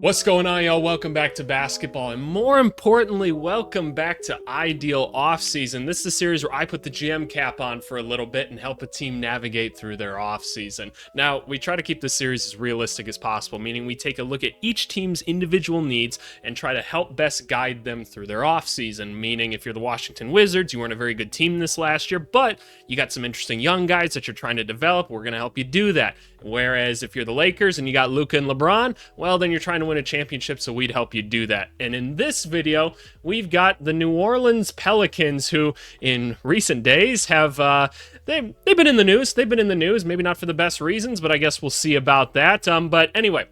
What's going on, y'all? Welcome back to basketball, and more importantly, welcome back to Ideal Offseason. This is a series where I put the GM cap on for a little bit and help a team navigate through their offseason. Now, we try to keep this series as realistic as possible, meaning we take a look at each team's individual needs and try to help best guide them through their offseason, meaning if you're the Washington Wizards, you weren't a very good team this last year, but you got some interesting young guys that you're trying to develop, we're going to help you do that. Whereas if you're the Lakers and you got Luka and LeBron, well, then you're trying to win a championship, so we'd help you do that. And in this video, we've got the New Orleans Pelicans, who in recent days have they've been in the news. They've been in the news, maybe not for the best reasons, but I guess we'll see about that. But anyway,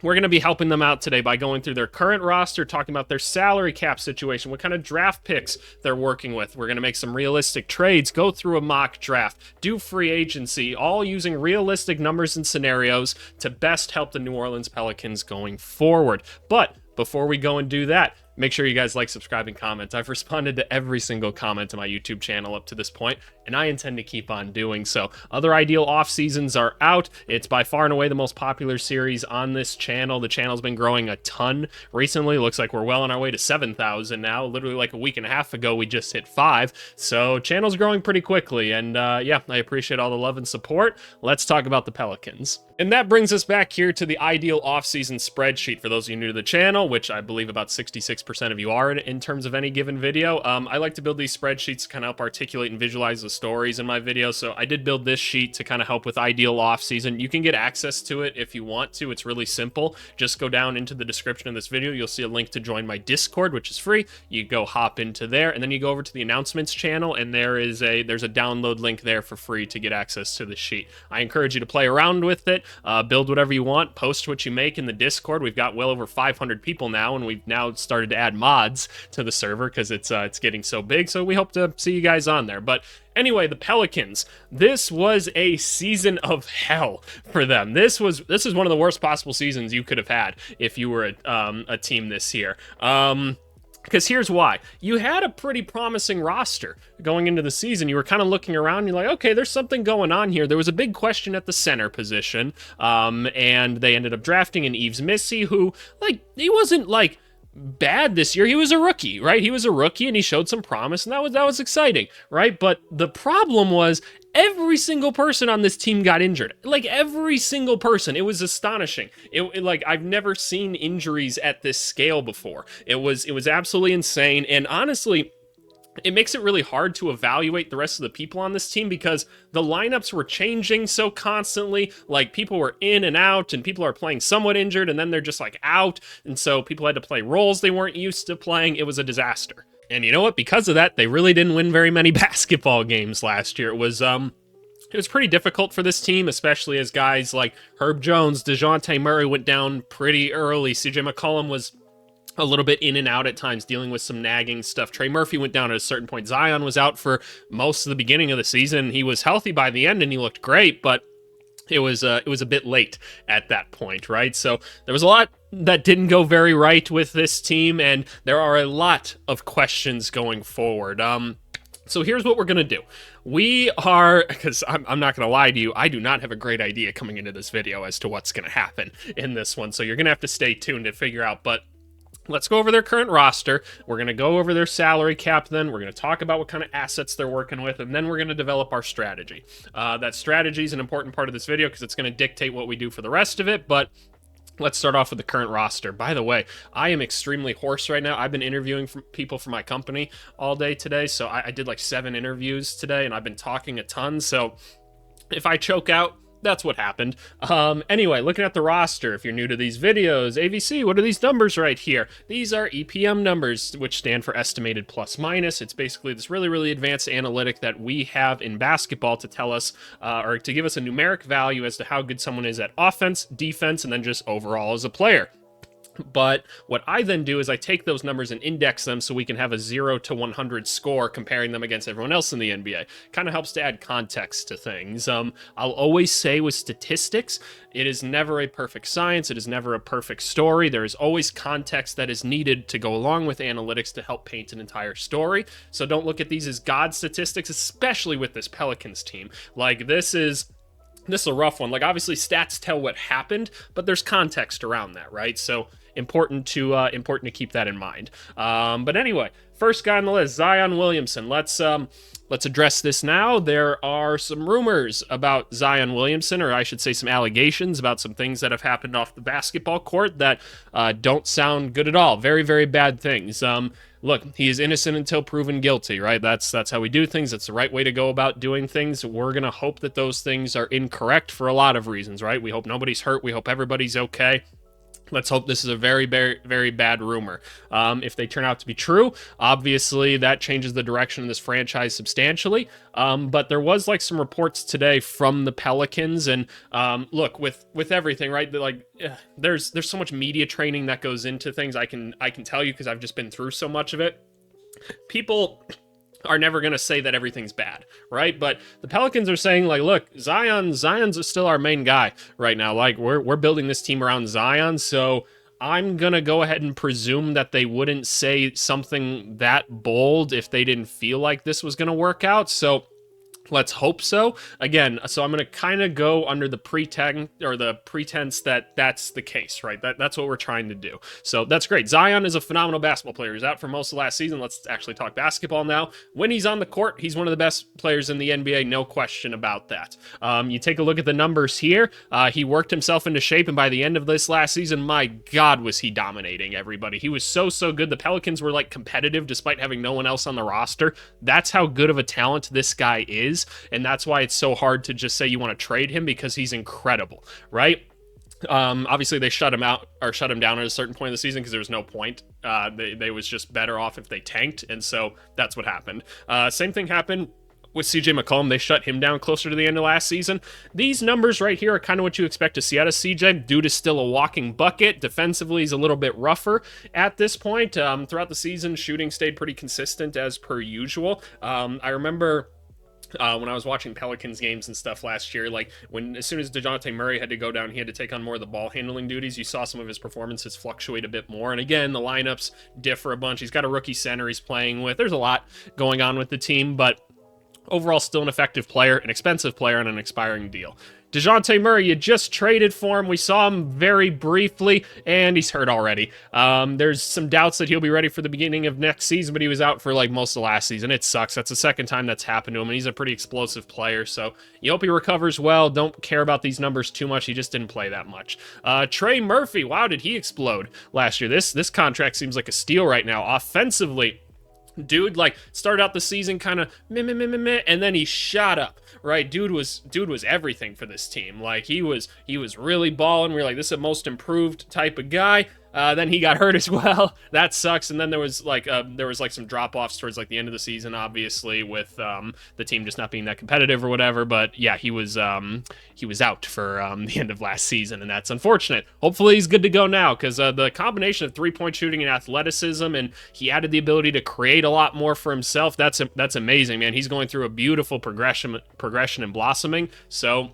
we're going to be helping them out today by going through their current roster, talking about their salary cap situation, what kind of draft picks they're working with. We're going to make some realistic trades, go through a mock draft, do free agency, all using realistic numbers and scenarios to best help the New Orleans Pelicans going forward. But before we go and do that, make sure you guys like, subscribe, and comment. I've responded to every single comment on my YouTube channel up to this point, and I intend to keep on doing so. Other Ideal Off Seasons are out. It's by far and away the most popular series on this channel. The channel's been growing a ton recently. Looks like we're well on our way to 7,000 now. Literally like a week and a half ago, we just hit 5. So channel's growing pretty quickly, and yeah, I appreciate all the love and support. Let's talk about the Pelicans. And that brings us back here to the Ideal Offseason spreadsheet for those of you new to the channel, which I believe about 66% of you are in terms of any given video. I like to build these spreadsheets to kind of help articulate and visualize the stories in my videos, so I did build this sheet to kind of help with Ideal Offseason. You can get access to it if you want to. It's really simple. Just go down into the description of this video. You'll see a link to join my Discord, which is free. You go hop into there, and then you go over to the announcements channel, and there's a download link there for free to get access to the sheet. I encourage you to play around with it. Build whatever you want, post what you make in the Discord. We've got well over 500 people now, and we've now started to add mods to the server because it's getting so big, so we hope to see you guys on there. But anyway, the Pelicans, this was a season of hell for them. This is one of the worst possible seasons you could have had if you were a team this year. Because here's why. You had a pretty promising roster going into the season. You were kind of looking around, you're like, okay, there's something going on here. There was a big question at the center position, and they ended up drafting an Yves Missy, who, like, he wasn't, like, bad this year. He was a rookie, right? He was a rookie, and he showed some promise, and that was exciting, right? But the problem was every single person on this team got injured. Like, every single person. It was astonishing. Like, I've never seen injuries at this scale before. It was absolutely insane, and honestly, it makes it really hard to evaluate the rest of the people on this team because the lineups were changing so constantly. Like, people were in and out, and people are playing somewhat injured, and then they're just, like, out, and so people had to play roles they weren't used to playing. It was a disaster. And you know what? Because of that, they really didn't win very many basketball games last year. It was pretty difficult for this team, especially as guys like Herb Jones, DeJounte Murray went down pretty early. CJ McCollum was a little bit in and out at times, dealing with some nagging stuff. Trey Murphy went down at a certain point. Zion was out for most of the beginning of the season. He was healthy by the end, and he looked great, but it was a bit late at that point, right? So there was a lot that didn't go very right with this team, and there are a lot of questions going forward. So here's what we're going to do. We are, because I'm not going to lie to you, I do not have a great idea coming into this video as to what's going to happen in this one, so you're going to have to stay tuned to figure out, but let's go over their current roster. We're going to go over their salary cap then. We're going to talk about what kind of assets they're working with, and then we're going to develop our strategy. That strategy is an important part of this video because it's going to dictate what we do for the rest of it, but let's start off with the current roster. By the way, I am extremely hoarse right now. I've been interviewing people for my company all day today, so I did like 7 interviews today, and I've been talking a ton, so if I choke out, that's what happened. Anyway, looking at the roster, if you're new to these videos, AVC, what are these numbers right here? These are EPM numbers, which stand for estimated plus minus. It's basically this really, really advanced analytic that we have in basketball to tell us, or to give us a numeric value as to how good someone is at offense, defense, and then just overall as a player. But what I then do is I take those numbers and index them so we can have a 0 to 100 score comparing them against everyone else in the NBA. Kind of helps to add context to things. I'll always say with statistics, it is never a perfect science. It is never a perfect story. There is always context that is needed to go along with analytics to help paint an entire story. So don't look at these as God statistics, especially with this Pelicans team. Like, this is a rough one. Like, obviously stats tell what happened, but there's context around that, right? So important to keep that in mind. But anyway, first guy on the list, Zion Williamson. Let's address this now. There are some rumors about Zion Williamson, or I should say some allegations about some things that have happened off the basketball court that don't sound good at all. Very, very bad things. Look, he is innocent until proven guilty, right? That's how we do things. That's the right way to go about doing things. We're going to hope that those things are incorrect for a lot of reasons, right? We hope nobody's hurt. We hope everybody's okay. Let's hope this is a very, very, very bad rumor. If they turn out to be true, obviously that changes the direction of this franchise substantially. But there was like some reports today from the Pelicans, and look, with everything, right? Like, there's so much media training that goes into things. I can tell you because I've just been through so much of it. People are never going to say that everything's bad, right? But the Pelicans are saying, like, look, Zion's still our main guy right now. Like, we're building this team around Zion, so I'm going to go ahead and presume that they wouldn't say something that bold if they didn't feel like this was going to work out. So let's hope so. Again, so I'm going to kind of go under the pretense that that's the case, right? That's what we're trying to do. So that's great. Zion is a phenomenal basketball player. He's out for most of last season. Let's actually talk basketball now. When he's on the court, he's one of the best players in the NBA. No question about that. You take a look at the numbers here. He worked himself into shape, and by the end of this last season, my God, was he dominating everybody. He was so good. The Pelicans were like competitive despite having no one else on the roster. That's how good of a talent this guy is. And that's why it's so hard to just say you want to trade him, because he's incredible, right? Obviously they shut him down at a certain point in the season because there was no point. They was just better off if they tanked, and so that's what happened. Same thing happened with CJ McCollum. They shut him down closer to the end of last season. These numbers right here are kind of what you expect to see out of CJ. Dude is still a walking bucket. Defensively, he's a little bit rougher at this point. Throughout the season, shooting stayed pretty consistent as per usual. I remember when I was watching Pelicans games and stuff last year, like as soon as DeJounte Murray had to go down, he had to take on more of the ball handling duties. You saw some of his performances fluctuate a bit more. And again, the lineups differ a bunch. He's got a rookie center he's playing with. There's a lot going on with the team, but overall still an effective player, an expensive player on an expiring deal. DeJounte Murray, you just traded for him. We saw him very briefly, and he's hurt already. There's some doubts that he'll be ready for the beginning of next season, but he was out for like most of last season. It sucks. That's the second time that's happened to him, and he's a pretty explosive player, so you hope he recovers well. Don't care about these numbers too much. He just didn't play that much. Trey Murphy, wow, did he explode last year? This contract seems like a steal right now. Offensively, dude, like, started out the season kind of meh, and then he shot up, right? Dude was everything for this team. Like, he was really balling. We were like, this is a most improved type of guy. Then he got hurt as well. That sucks. And then there was some drop-offs towards like the end of the season, obviously, with the team just not being that competitive or whatever. But yeah, he was out for the end of last season, and that's unfortunate. Hopefully he's good to go now, because the combination of three-point shooting and athleticism, and he added the ability to create a lot more for himself. That's amazing, man. He's going through a beautiful progression and blossoming. So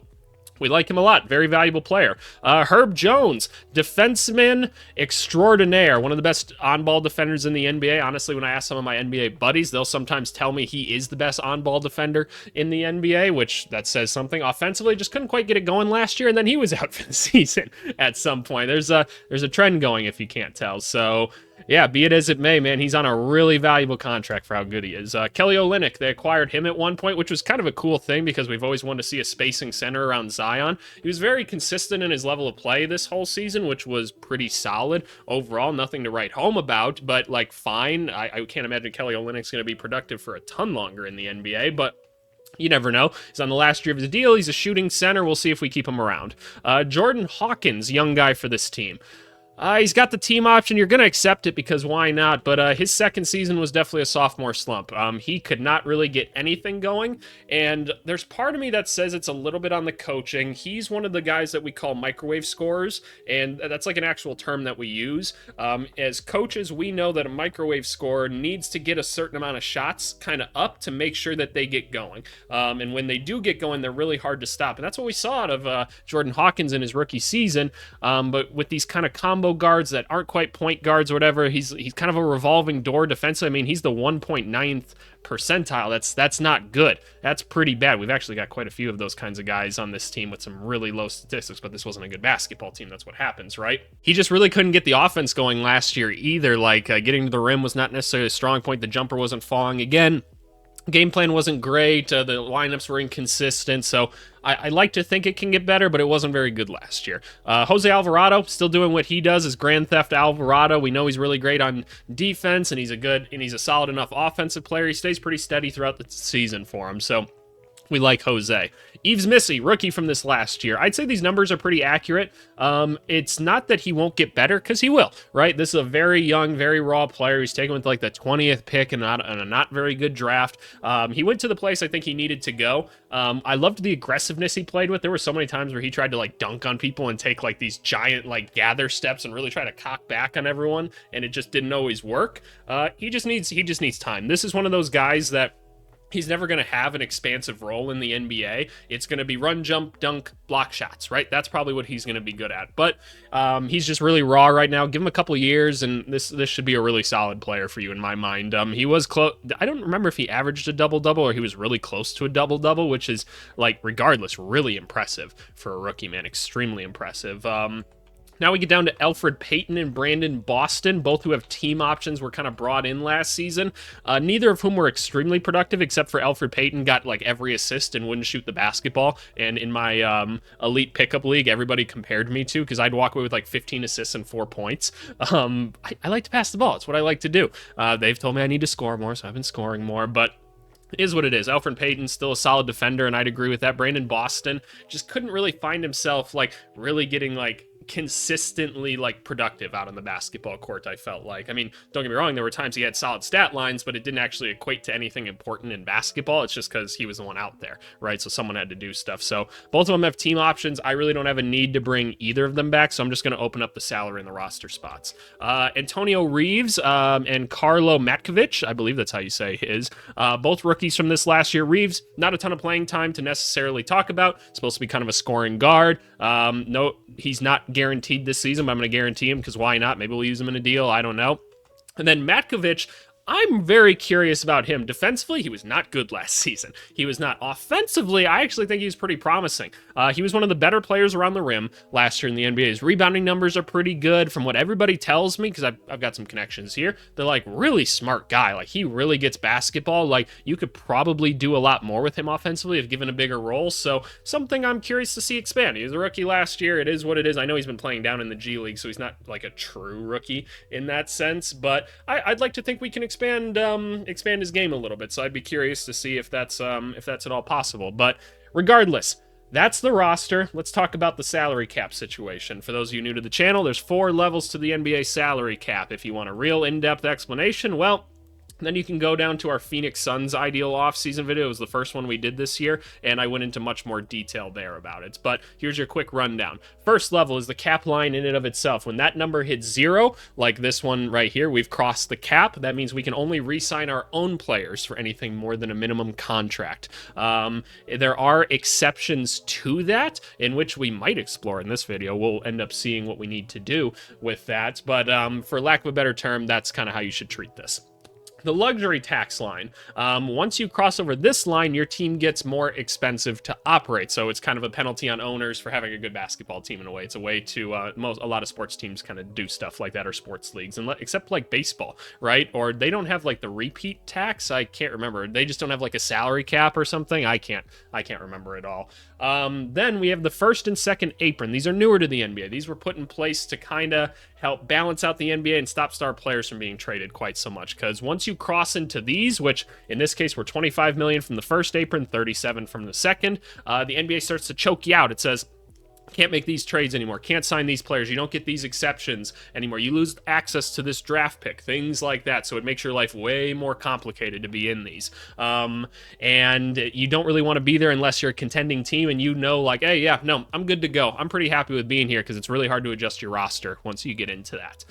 we like him a lot. Very valuable player. Herb Jones, defenseman extraordinaire. One of the best on-ball defenders in the NBA. Honestly, when I ask some of my NBA buddies, they'll sometimes tell me he is the best on-ball defender in the NBA, which that says something. Offensively, just couldn't quite get it going last year, and then he was out for the season at some point. There's a trend going, if you can't tell. So yeah, be it as it may, man, he's on a really valuable contract for how good he is. Kelly Olynyk, they acquired him at one point, which was kind of a cool thing because we've always wanted to see a spacing center around Zion. He was very consistent in his level of play this whole season, which was pretty solid overall. Nothing to write home about, but like fine. I can't imagine Kelly Olynyk's going to be productive for a ton longer in the NBA, but you never know. He's on the last year of his deal. He's a shooting center. We'll see if we keep him around. Jordan Hawkins, young guy for this team. He's got the team option. You're going to accept it because why not? But his second season was definitely a sophomore slump. He could not really get anything going. And there's part of me that says it's a little bit on the coaching. He's one of the guys that we call microwave scorers. And that's like an actual term that we use. As coaches, we know that a microwave scorer needs to get a certain amount of shots kind of up to make sure that they get going. And when they do get going, they're really hard to stop. And that's what we saw out of Jordan Hawkins in his rookie season. But with these kind of combo combo guards that aren't quite point guards or whatever. He's kind of a revolving door defensive. I mean, he's the 1.9th percentile. That's not good. That's pretty bad. We've actually got quite a few of those kinds of guys on this team with some really low statistics, but this wasn't a good basketball team. That's what happens, right? He just really couldn't get the offense going last year either. Like, getting to the rim was not necessarily a strong point. The jumper wasn't falling. Again, game plan wasn't great. The lineups were inconsistent. So I like to think it can get better, but it wasn't very good last year. Jose Alvarado still doing what he does as Grand Theft Alvarado. We know he's really great on defense, and he's a solid enough offensive player. He stays pretty steady throughout the season for him. So we like Jose. Yves Missy, rookie from this last year. I'd say these numbers are pretty accurate. It's not that he won't get better, because he will, right? This is a very young, very raw player. He's taken with like the 20th pick and a not very good draft. He went to the place I think he needed to go. I loved the aggressiveness he played with. There were so many times where he tried to like dunk on people and take like these giant like gather steps and really try to cock back on everyone, and it just didn't always work. He just needs time. This is one of those guys that he's never going to have an expansive role in the NBA. It's going to be run, jump, dunk, block shots, right? That's probably what he's going to be good at. But he's just really raw right now. Give him a couple years, and this should be a really solid player for you in my mind. He was close. I don't remember if he averaged a double-double or he was really close to a double-double, which is, like, regardless, really impressive for a rookie, man. Extremely impressive. Now we get down to Elfrid Payton and Brandon Boston, both who have team options, were kind of brought in last season. Neither of whom were extremely productive, except for Elfrid Payton got like every assist and wouldn't shoot the basketball. And in my elite pickup league, everybody compared me to, because I'd walk away with like 15 assists and 4 points. I like to pass the ball. It's what I like to do. They've told me I need to score more, so I've been scoring more, but it is what it is. Elfrid Payton's still a solid defender, and I'd agree with that. Brandon Boston just couldn't really find himself like really getting like consistently like productive out on the basketball court, I felt like. I mean, don't get me wrong, there were times he had solid stat lines, but it didn't actually equate to anything important in basketball. It's just because he was the one out there, right? So someone had to do stuff. So both of them have team options. I really don't have a need to bring either of them back, so I'm just going to open up the salary and the roster spots. Antonio Reeves and Carlo Matkovic, I believe that's how you say his, both rookies from this last year. Reeves, not a ton of playing time to necessarily talk about. Supposed to be kind of a scoring guard. No, he's not guaranteed this season, but I'm going to guarantee him because why not? Maybe we'll use him in a deal. I don't know. And then Matkovic, I'm very curious about him. Defensively, he was not good last season. He was not. Offensively, I actually think he's pretty promising. He was one of the better players around the rim last year in the NBA. His rebounding numbers are pretty good from what everybody tells me, because I've got some connections here. They're like, really smart guy. Like, he really gets basketball. Like, you could probably do a lot more with him offensively if given a bigger role. So something I'm curious to see expand. He was a rookie last year. It is what it is. I know he's been playing down in the G League, so he's not like a true rookie in that sense. But I'd like to think we can expand his game a little bit, so I'd be curious to see if that's at all possible. But regardless, that's the roster. Let's talk about the salary cap situation. For those of you new to the channel, there's 4 levels to the NBA salary cap. If you want a real in-depth explanation, well, then you can go down to our Phoenix Suns ideal offseason video. It was the first one we did this year, and I went into much more detail there about it. But here's your quick rundown. First level is the cap line in and of itself. When that number hits 0, like this one right here, we've crossed the cap. That means we can only re-sign our own players for anything more than a minimum contract. There are exceptions to that, in which we might explore in this video. We'll end up seeing what we need to do with that. But for lack of a better term, that's kind of how you should treat this. The luxury tax line. Once you cross over this line, your team gets more expensive to operate. So it's kind of a penalty on owners for having a good basketball team in a way. It's a way to, a lot of sports teams kind of do stuff like that, or sports leagues, except like baseball, right? Or they don't have like the repeat tax. I can't remember. They just don't have like a salary cap or something. I can't remember it all. Then we have the first and second apron. These are newer to the NBA. These were put in place to kind of help balance out the NBA and stop star players from being traded quite so much. Because once you cross into these, which in this case were $25 million from the first apron, $37 from the second, the NBA starts to choke you out. It says, can't make these trades anymore, can't sign these players, you don't get these exceptions anymore, you lose access to this draft pick, things like that. So it makes your life way more complicated to be in these. And you don't really want to be there unless you're a contending team and you know, like, hey, yeah, no, I'm good to go. I'm pretty happy with being here, because it's really hard to adjust your roster once you get into that.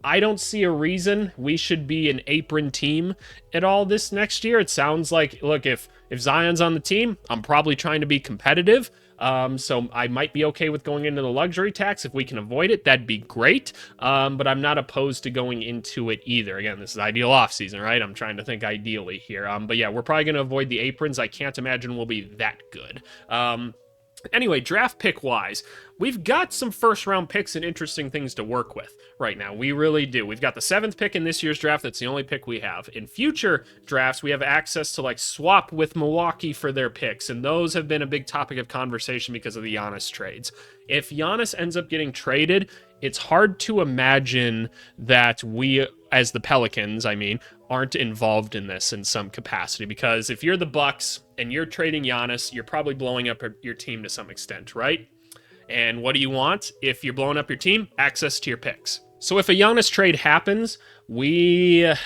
I don't see a reason we should be an apron team at all this next year. It sounds like, look, if Zion's on the team, I'm probably trying to be competitive. So I might be okay with going into the luxury tax. If we can avoid it, that'd be great. But I'm not opposed to going into it either. Again, this is ideal offseason, right? I'm trying to think ideally here. But yeah, we're probably going to avoid the aprons. I can't imagine we'll be that good. Anyway, draft pick wise, we've got some first round picks and interesting things to work with right now. We really do. We've got the 7th pick in this year's draft. That's the only pick we have. In future drafts, we have access to like swap with Milwaukee for their picks, and those have been a big topic of conversation because of the Giannis trades. If Giannis ends up getting traded, it's hard to imagine that we, as the Pelicans, aren't involved in this in some capacity, because if you're the Bucks and you're trading Giannis, you're probably blowing up your team to some extent, right? And what do you want if you're blowing up your team? Access to your picks. So if a Giannis trade happens, we're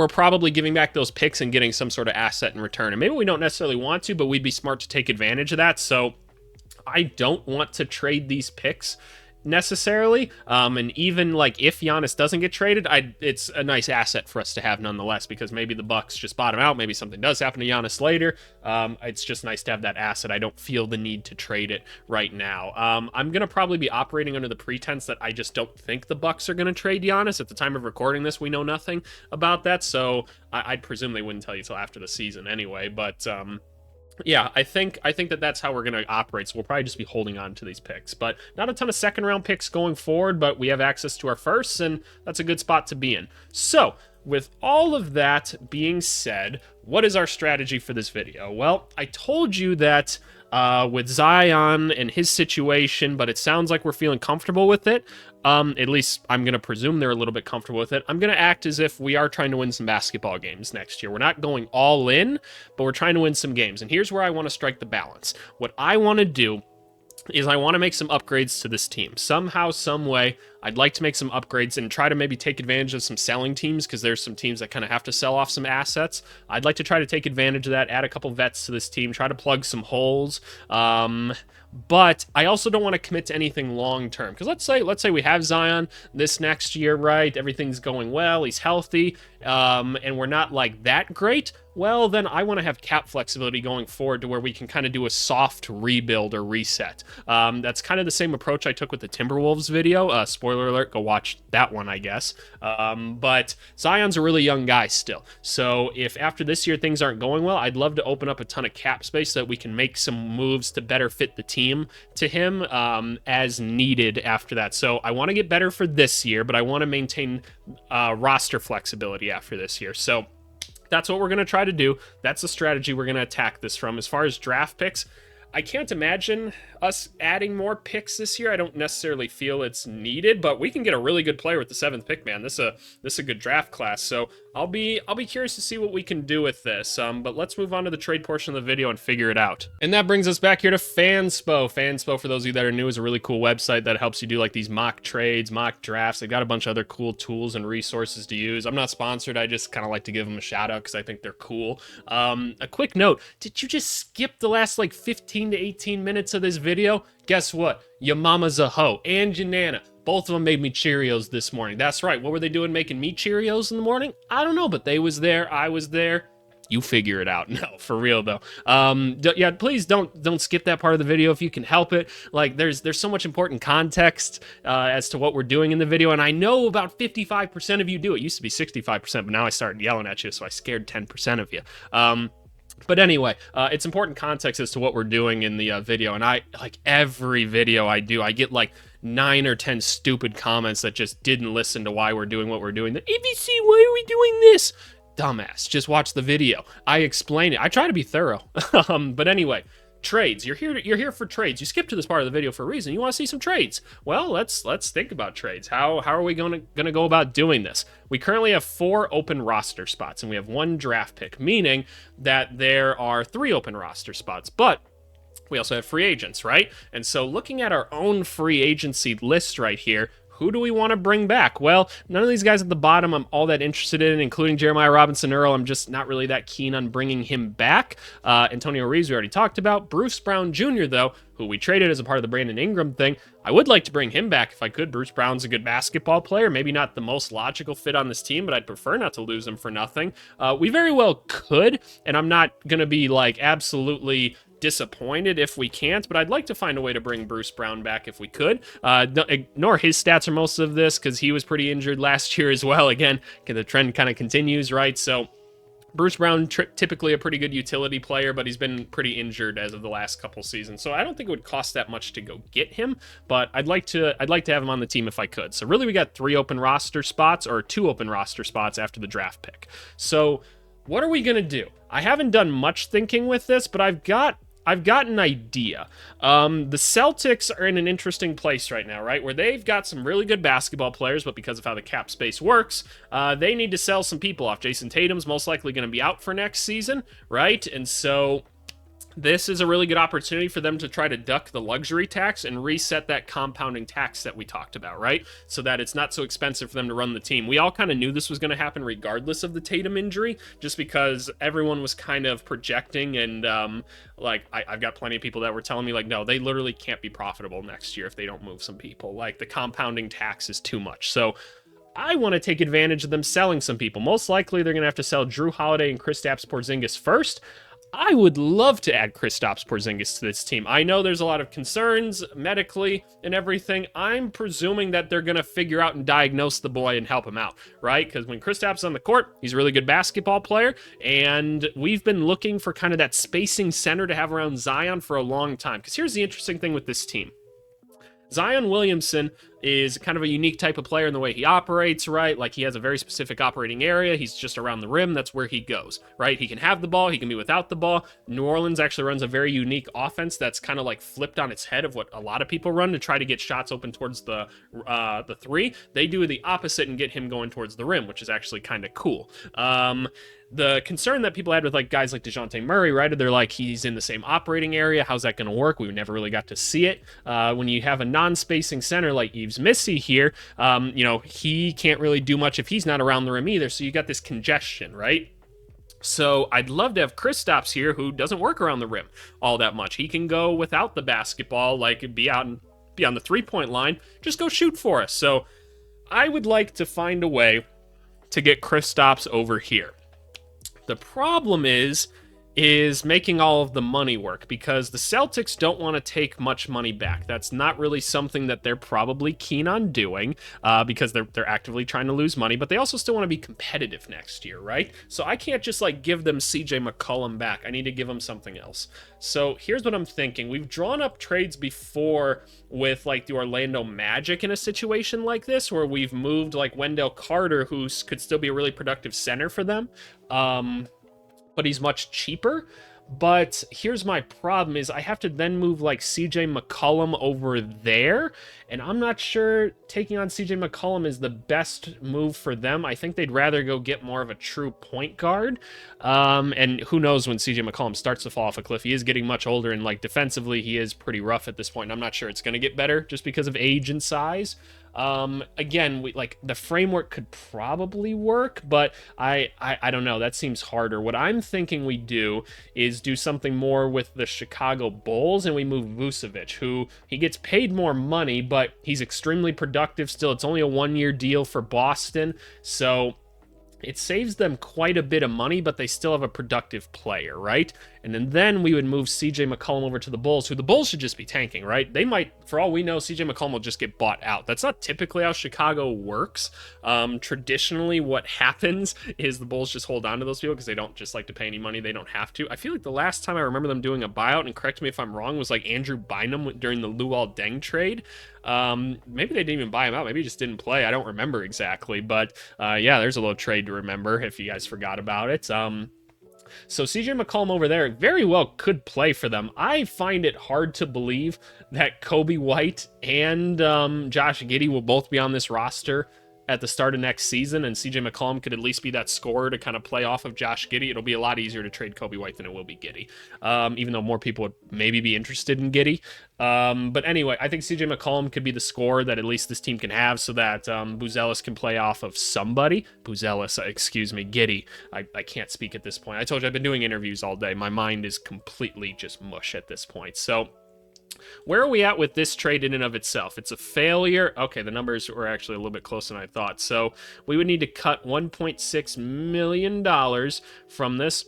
probably giving back those picks and getting some sort of asset in return. And maybe we don't necessarily want to, but we'd be smart to take advantage of that. So I don't want to trade these picks necessarily, and even like if Giannis doesn't get traded, it's a nice asset for us to have nonetheless, because maybe the Bucks just bottom out, maybe something does happen to Giannis later. It's just nice to have that asset. I don't feel the need to trade it right now. I'm gonna probably be operating under the pretense that I just don't think the Bucks are gonna trade Giannis. At the time of recording this, we know nothing about that, so I'd presume they wouldn't tell you till after the season anyway, but yeah, I think that that's how we're going to operate, so we'll probably just be holding on to these picks. But not a ton of second-round picks going forward, but we have access to our firsts, and that's a good spot to be in. So, with all of that being said, what is our strategy for this video? Well, I told you that with Zion and his situation, but it sounds like we're feeling comfortable with it. At least I'm going to presume they're a little bit comfortable with it. I'm going to act as if we are trying to win some basketball games next year. We're not going all in, but we're trying to win some games. And here's where I want to strike the balance. What I want to do is I want to make some upgrades to this team. Somehow, some way, I'd like to make some upgrades and try to maybe take advantage of some selling teams, because there's some teams that kind of have to sell off some assets. I'd like to try to take advantage of that, add a couple vets to this team, try to plug some holes. But I also don't want to commit to anything long-term, because let's say we have Zion this next year, right? Everything's going well, he's healthy, and we're not like that great. Well, then I want to have cap flexibility going forward to where we can kind of do a soft rebuild or reset. That's kind of the same approach I took with the Timberwolves video. Spoiler alert, go watch that one, I guess. But Zion's a really young guy still. So if after this year things aren't going well, I'd love to open up a ton of cap space so that we can make some moves to better fit the team to him as needed after that. So I want to get better for this year, but I want to maintain roster flexibility after this year. So that's what we're going to try to do. That's the strategy we're going to attack this from. As far as draft picks, I can't imagine us adding more picks this year. I don't necessarily feel it's needed, but we can get a really good player with the 7th pick, man. This is a good draft class. So I'll be curious to see what we can do with this. But let's move on to the trade portion of the video and figure it out. And that brings us back here to Fanspo. Fanspo, for those of you that are new, is a really cool website that helps you do like these mock trades, mock drafts. They've got a bunch of other cool tools and resources to use. I'm not sponsored. I just kind of like to give them a shout out because I think they're cool. A quick note, did you just skip the last like 15 to 18 minutes of this video? Guess what? Your mama's a hoe and your nana. Both of them made me Cheerios this morning. That's right. What were they doing making me Cheerios in the morning? I don't know, but they was there. I was there. You figure it out. No, for real though. Yeah, please don't skip that part of the video if you can help it. Like there's so much important context as to what we're doing in the video, and I know about 55% of you do. It used to be 65%, but now I started yelling at you, so I scared 10% of you. But anyway, it's important context as to what we're doing in the video, and I, like every video I do, I get like 9 or 10 stupid comments that just didn't listen to why we're doing what we're doing. The ABC, why are we doing this? Dumbass, just watch the video. I explain it. I try to be thorough. But anyway, trades. You're here for trades. You skipped to this part of the video for a reason. You want to see some trades. Well, let's think about trades. How are we gonna go about doing this? We currently have 4 open roster spots, and we have 1 draft pick, meaning that there are 3 open roster spots. But we also have free agents, right? And so looking at our own free agency list right here, who do we want to bring back? Well, none of these guys at the bottom I'm all that interested in, including Jeremiah Robinson-Earl. I'm just not really that keen on bringing him back. Antonio Reeves we already talked about. Bruce Brown Jr., though, who we traded as a part of the Brandon Ingram thing, I would like to bring him back if I could. Bruce Brown's a good basketball player. Maybe not the most logical fit on this team, but I'd prefer not to lose him for nothing. We very well could, and I'm not going to be like absolutely disappointed if we can't, but I'd like to find a way to bring Bruce Brown back if we could. Don't ignore his stats for most of this because he was pretty injured last year as well. Again, the trend kind of continues, right? So Bruce Brown, typically a pretty good utility player, but he's been pretty injured as of the last couple seasons. So I don't think it would cost that much to go get him, but I'd like to have him on the team if I could. So really we got 3 open roster spots, or 2 open roster spots after the draft pick. So what are we going to do? I haven't done much thinking with this, but I've got an idea. The Celtics are in an interesting place right now, right? Where they've got some really good basketball players, but because of how the cap space works, they need to sell some people off. Jason Tatum's most likely going to be out for next season, right? And so this is a really good opportunity for them to try to duck the luxury tax and reset that compounding tax that we talked about, right? So that it's not so expensive for them to run the team. We all kind of knew this was going to happen regardless of the Tatum injury, just because everyone was kind of projecting and I've got plenty of people that were telling me no, they literally can't be profitable next year if they don't move some people. The compounding tax is too much. So I want to take advantage of them selling some people. Most likely they're going to have to sell Drew Holiday and Kristaps Porzingis first. I would love to add Kristaps Porzingis to this team. I know there's a lot of concerns medically and everything. I'm presuming that they're going to figure out and diagnose the boy and help him out, right? Because when Kristaps on the court, he's a really good basketball player, and we've been looking for kind of that spacing center to have around Zion for a long time. Because here's the interesting thing with this team. Zion Williamson is kind of a unique type of player in the way he operates, right? He has a very specific operating area. He's just around the rim. That's where he goes, right? He can have the ball. He can be without the ball. New Orleans actually runs a very unique offense that's kind of flipped on its head of what a lot of people run to try to get shots open towards the 3. They do the opposite and get him going towards the rim, which is actually kind of cool. The concern that people had with guys like DeJounte Murray, right? They're he's in the same operating area. How's that going to work? We never really got to see it. When you have a non-spacing center like Yves Missy here, he can't really do much if he's not around the rim either. So you got this congestion, right? So I'd love to have Kristaps here, who doesn't work around the rim all that much. He can go without the basketball, be on the 3-point line, just go shoot for us. So I would like to find a way to get Kristaps over here. The problem is making all of the money work, because the Celtics don't want to take much money back. That's not really something that they're probably keen on doing, because they're actively trying to lose money, but they also still want to be competitive next year, right? So I can't just give them CJ McCollum back. I need to give them something else. So here's what I'm thinking. We've drawn up trades before with the Orlando Magic in a situation like this, where we've moved Wendell Carter, who could still be a really productive center for them. But he's much cheaper. But here's my problem is I have to then move CJ McCollum over there, and I'm not sure taking on CJ McCollum is the best move for them. I think they'd rather go get more of a true point guard, and who knows when CJ McCollum starts to fall off a cliff. He is getting much older, and defensively he is pretty rough at this point, and I'm not sure it's going to get better just because of age and size. Again, the framework could probably work, but I don't know. That seems harder. What I'm thinking we do is do something more with the Chicago Bulls, and we move Vucevic, who he gets paid more money, but he's extremely productive still. It's only a 1-year deal for Boston, so it saves them quite a bit of money, but they still have a productive player, right? And then we would move CJ McCollum over to the Bulls, who the Bulls should just be tanking, right? They might, for all we know, CJ McCollum will just get bought out. That's not typically how Chicago works. Traditionally, what happens is the Bulls just hold on to those people because they don't just like to pay any money. They don't have to. I feel like the last time I remember them doing a buyout, and correct me if I'm wrong, was Andrew Bynum during the Luol Deng trade. Maybe they didn't even buy him out. Maybe he just didn't play. I don't remember exactly. But yeah, there's a little trade to remember if you guys forgot about it. So CJ McCollum over there very well could play for them. I find it hard to believe that Kobe White and Josh Giddey will both be on this roster at the start of next season, and CJ McCollum could at least be that scorer to kind of play off of Josh Giddey. It'll be a lot easier to trade Kobe White than it will be Giddey, even though more people would maybe be interested in Giddey. But anyway, I think CJ McCollum could be the scorer that at least this team can have, so that Buzelis can play off of somebody. Giddey. I can't speak at this point. I told you I've been doing interviews all day. My mind is completely just mush at this point. So where are we at with this trade in and of itself? It's a failure. Okay, the numbers were actually a little bit closer than I thought. So we would need to cut $1.6 million from this.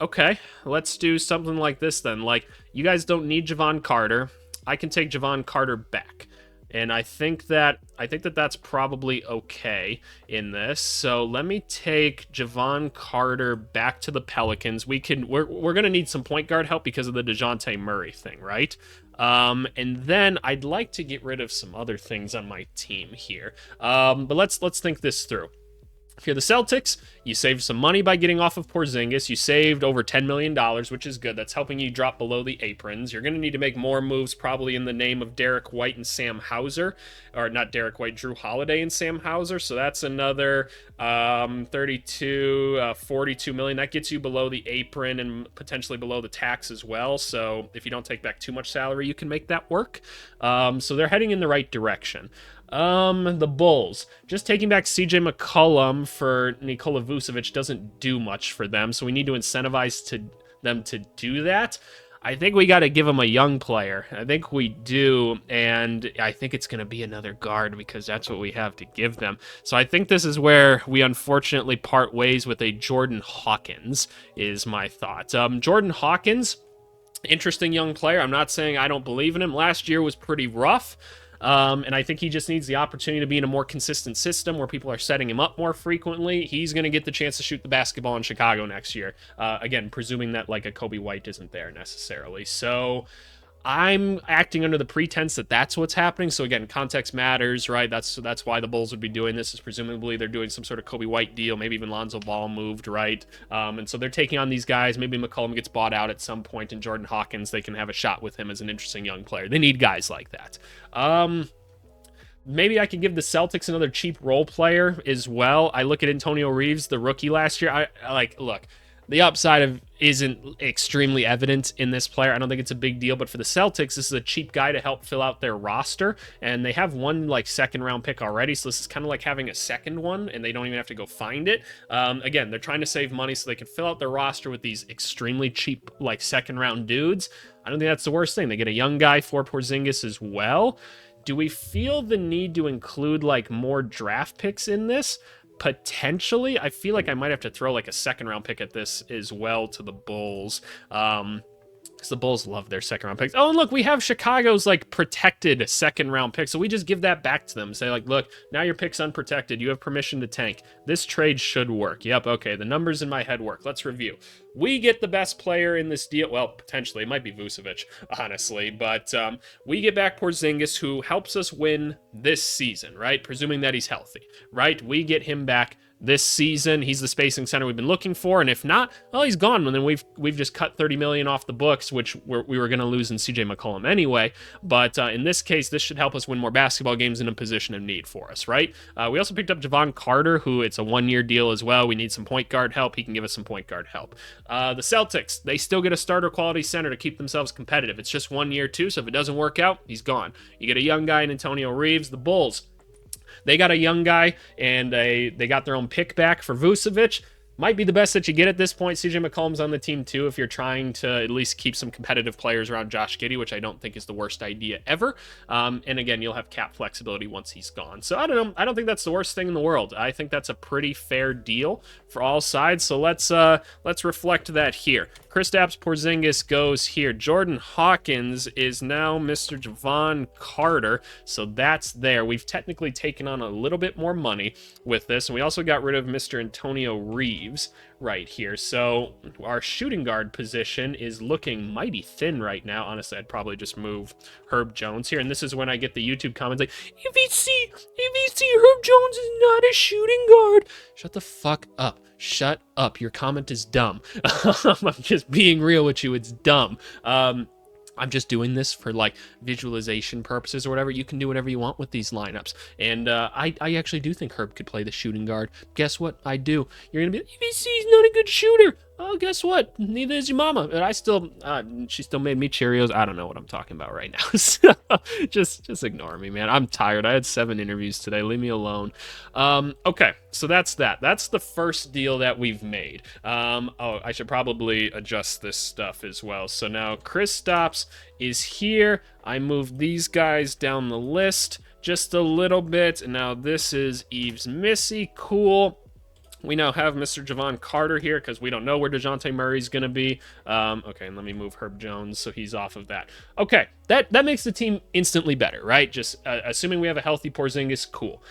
Okay, let's do something like this then. Like, you guys don't need Javon Carter. I can take Javon Carter back. And I think that that's probably okay in this. So let me take Javon Carter back to the Pelicans. We're gonna need some point guard help because of the DeJounte Murray thing, right? And then I'd like to get rid of some other things on my team here. But let's think this through. If you're the Celtics, you saved some money by getting off of Porzingis. You saved over $10 million, which is good. That's helping you drop below the aprons. You're going to need to make more moves, probably in the name of Derek White and Sam Hauser. Or not Derek White, Drew Holiday and Sam Hauser. So that's another 42 million. That gets you below the apron and potentially below the tax as well. So if you don't take back too much salary, you can make that work. So they're heading in the right direction. The Bulls. Just taking back CJ McCollum for Nikola Vucevic doesn't do much for them, so we need to incentivize them to do that. I think we got to give them a young player. I think we do, and I think it's going to be another guard because that's what we have to give them. So I think this is where we unfortunately part ways with a Jordan Hawkins, is my thought. Jordan Hawkins, interesting young player. I'm not saying I don't believe in him. Last year was pretty rough. And I think he just needs the opportunity to be in a more consistent system where people are setting him up more frequently. He's going to get the chance to shoot the basketball in Chicago next year. Again, presuming that like a Kobe White isn't there necessarily. So I'm acting under the pretense that that's what's happening. So again, context matters, right? That's why the Bulls would be doing this, is presumably they're doing some sort of Kobe White deal. Maybe even Lonzo Ball moved, right? And so they're taking on these guys. Maybe McCollum gets bought out at some point, and Jordan Hawkins, they can have a shot with him as an interesting young player. They need guys like that. Maybe I could give the Celtics another cheap role player as well. I look at Antonio Reeves, the rookie last year. I like, look, the upside of isn't extremely evident in this player. I don't think it's a big deal, but for the Celtics, this is a cheap guy to help fill out their roster, and they have one like second round pick already, so this is kind of like having a second one, and they don't even have to go find it. Again, they're trying to save money so they can fill out their roster with these extremely cheap like second round dudes. I don't think that's the worst thing. They get a young guy for Porzingis as well. Do we feel the need to include like more draft picks in this? Potentially. I feel like I might have to throw like a second round pick at this as well to the Bulls. Because the Bulls love their second round picks. Oh, and look, we have Chicago's like protected second round pick. So we just give that back to them. Say like, look, now your pick's unprotected. You have permission to tank. This trade should work. Yep, okay, the numbers in my head work. Let's review. We get the best player in this deal. Well, potentially. It might be Vucevic, honestly. But we get back Porzingis, who helps us win this season, right? Presuming that he's healthy, right? We get him back this season. He's the spacing center we've been looking for, and if not, well, he's gone. And then we've just cut $30 million off the books, which we were going to lose in CJ McCollum anyway. But in this case, this should help us win more basketball games in a position of need for us, right? We also picked up Javon Carter, who it's a one-year deal as well. We need some point guard help. He can give us some point guard help. The Celtics, they still get a starter quality center to keep themselves competitive. It's just 1 year too, so if it doesn't work out, he's gone. You get a young guy in Antonio Reeves. The Bulls, they got a young guy, and they got their own pick back for Vucevic. Might be the best that you get at this point. CJ McCollum's on the team too if you're trying to at least keep some competitive players around Josh Giddey, which I don't think is the worst idea ever. And again, you'll have cap flexibility once he's gone. So I don't know. I don't think that's the worst thing in the world. I think that's a pretty fair deal for all sides. So let's reflect that here. Kristaps Porzingis goes here. Jordan Hawkins is now Mr. Javon Carter. So that's there. We've technically taken on a little bit more money with this. And we also got rid of Mr. Antonio Reeves right here. So our shooting guard position is looking mighty thin right now. Honestly, I'd probably just move Herb Jones here. And this is when I get the YouTube comments like, if you see Herb Jones is not a shooting guard. Shut the fuck up. Shut up. Your comment is dumb. I'm just being real with you. It's dumb. I'm just doing this for like visualization purposes or whatever. You can do whatever you want with these lineups. And I actually do think Herb could play the shooting guard. Guess what? I do. You're going to be like, he's not a good shooter. Oh, guess what? Neither is your mama. But I still, she still made me Cheerios. I don't know what I'm talking about right now. So just ignore me, man. I'm tired. I had 7 interviews today. Leave me alone. Okay, so that's that. That's the first deal that we've made. Oh, I should probably adjust this stuff as well. So now Kristaps is here. I moved these guys down the list just a little bit. And now this is Yves Missy. Cool. We now have Mr. Javon Carter here because we don't know where DeJounte Murray's going to be. Okay, and let me move Herb Jones so he's off of that. Okay, that makes the team instantly better, right? Just assuming we have a healthy Porzingis, cool.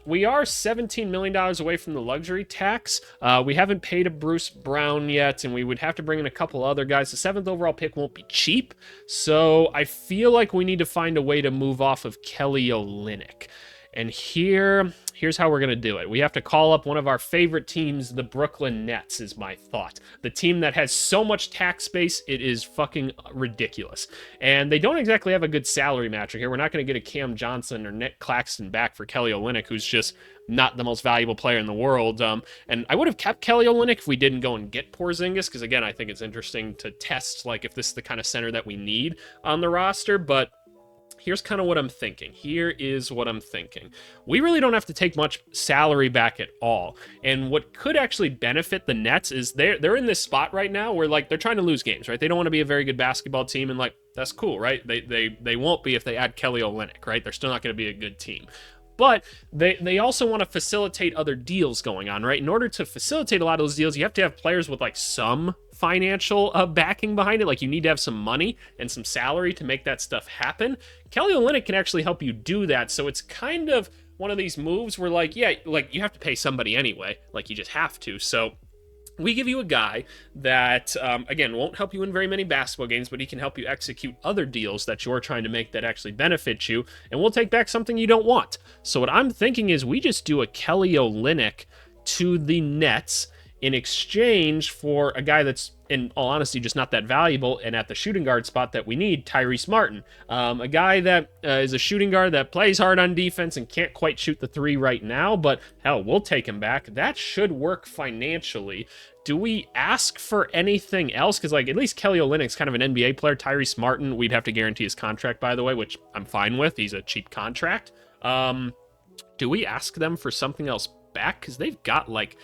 We are $17 million away from the luxury tax. We haven't paid a Bruce Brown yet, and we would have to bring in a couple other guys. The 7th overall pick won't be cheap, so I feel like we need to find a way to move off of Kelly Olynyk. And here's how we're going to do it. We have to call up one of our favorite teams, the Brooklyn Nets, is my thought. The team that has so much tax space, it is fucking ridiculous. And they don't exactly have a good salary matcher here. We're not going to get a Cam Johnson or Nick Claxton back for Kelly Olynyk, who's just not the most valuable player in the world. And I would have kept Kelly Olynyk if we didn't go and get Porzingis, because again, I think it's interesting to test like if this is the kind of center that we need on the roster, but here's kind of what I'm thinking. Here is what I'm thinking. We really don't have to take much salary back at all. And what could actually benefit the Nets is they're in this spot right now where like they're trying to lose games, right? They don't want to be a very good basketball team, and like that's cool, right? They won't be if they add Kelly Olynyk, right? They're still not going to be a good team. But they also want to facilitate other deals going on, right? In order to facilitate a lot of those deals, you have to have players with like some financial backing behind it. Like you need to have some money and some salary to make that stuff happen. Kelly Olynyk can actually help you do that. So it's kind of one of these moves where like, yeah, like you have to pay somebody anyway. Like you just have to. So we give you a guy that, again, won't help you in very many basketball games, but he can help you execute other deals that you're trying to make that actually benefit you, and we'll take back something you don't want. So what I'm thinking is we just do a Kelly Olynyk to the Nets in exchange for a guy that's, in all honesty, just not that valuable, and at the shooting guard spot that we need, Tyrese Martin. A guy that is a shooting guard that plays hard on defense and can't quite shoot the three right now, but hell, we'll take him back. That should work financially. Do we ask for anything else? Because, like, at least Kelly Olynyk's kind of an NBA player. Tyrese Martin, we'd have to guarantee his contract, by the way, which I'm fine with. He's a cheap contract. Do we ask them for something else back? Because they've got, like,